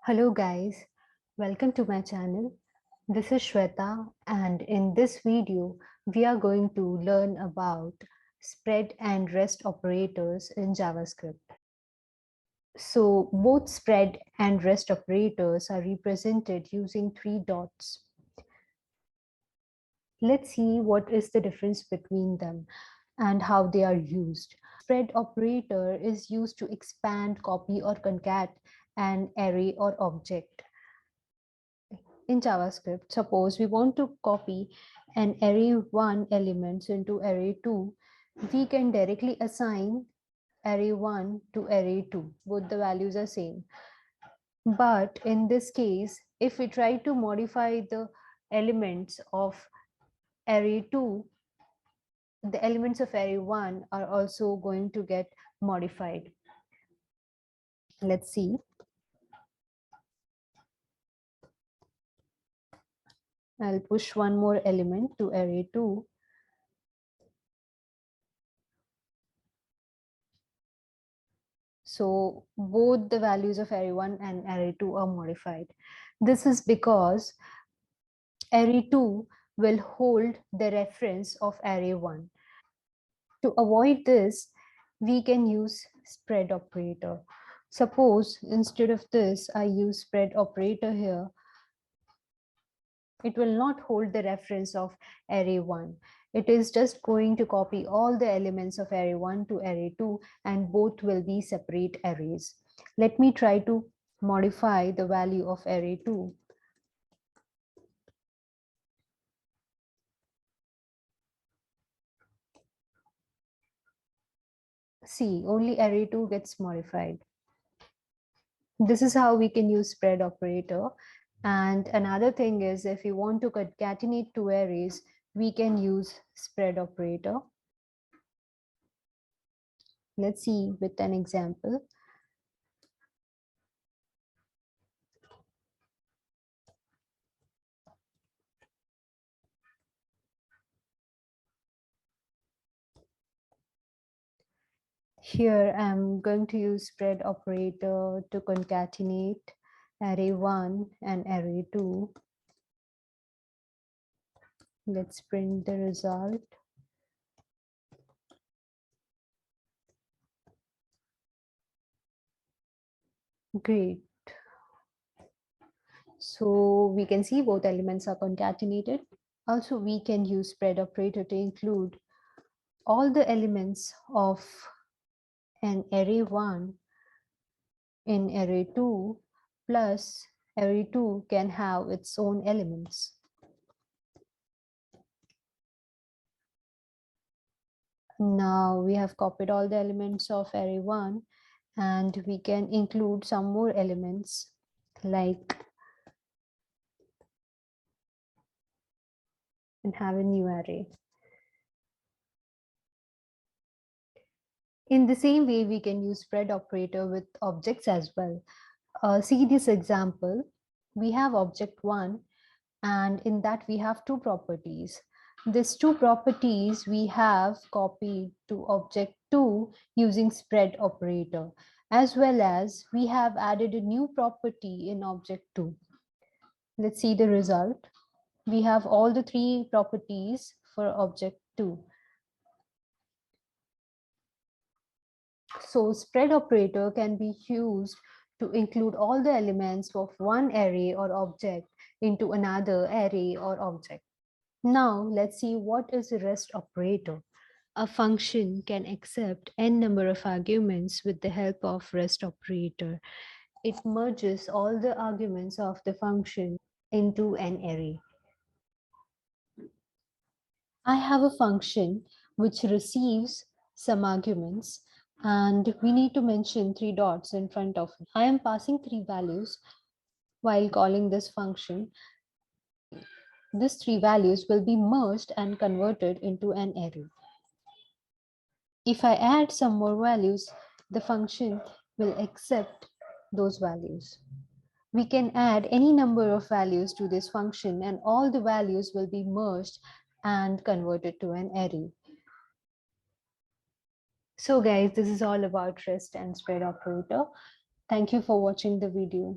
Hello guys, welcome to my channel. This is Shweta and in this video we are going to learn about spread and rest operators in JavaScript. So both spread and rest operators are represented using three dots. Let's see what is the difference between them and how they are used. Spread operator is used to expand, copy or concat an array or object. In JavaScript, suppose we want to copy an array1 elements into array2, we can directly assign array1 to array2. Both the values are same. But in this case, if we try to modify the elements of array2, the elements of array1 are also going to get modified. Let's see. I'll push one more element to array2. So both the values of array1 and array2 are modified. This is because array2 will hold the reference of array1. To avoid this, we can use spread operator. Suppose instead of this, I use spread operator here. It will not hold the reference of array1. It is just going to copy all the elements of array1 to array2 and both will be separate arrays. Let me try to modify the value of array2. See, only array2 gets modified. This is how we can use spread operator. And another thing is, if you want to concatenate two arrays, we can use spread operator. Let's see with an example. Here I'm going to use spread operator to concatenate array1 and array2. Let's print the result. Great. So we can see both elements are concatenated. Also, we can use spread operator to include all the elements of an array1 in array2 plus array2 can have its own elements. Now we have copied all the elements of array1 and we can include some more elements like and have a new array. In the same way, we can use spread operator with objects as well. See this example. We have object 1 and in that we have two properties. These two properties we have copied to object 2 using spread operator, as well as we have added a new property in object 2. Let's see the result. We have all the three properties for object 2. So spread operator can be used to include all the elements of one array or object into another array or object. Now let's see what is a rest operator. A function can accept n number of arguments with the help of rest operator. It merges all the arguments of the function into an array. I have a function which receives some arguments and we need to mention three dots in front of it. I am passing three values while calling this function. These three values will be merged and converted into an array. If I add some more values, the function will accept those values. We can add any number of values to this function and all the values will be merged and converted to an array. So guys, this is all about rest and spread operator. Thank you for watching the video.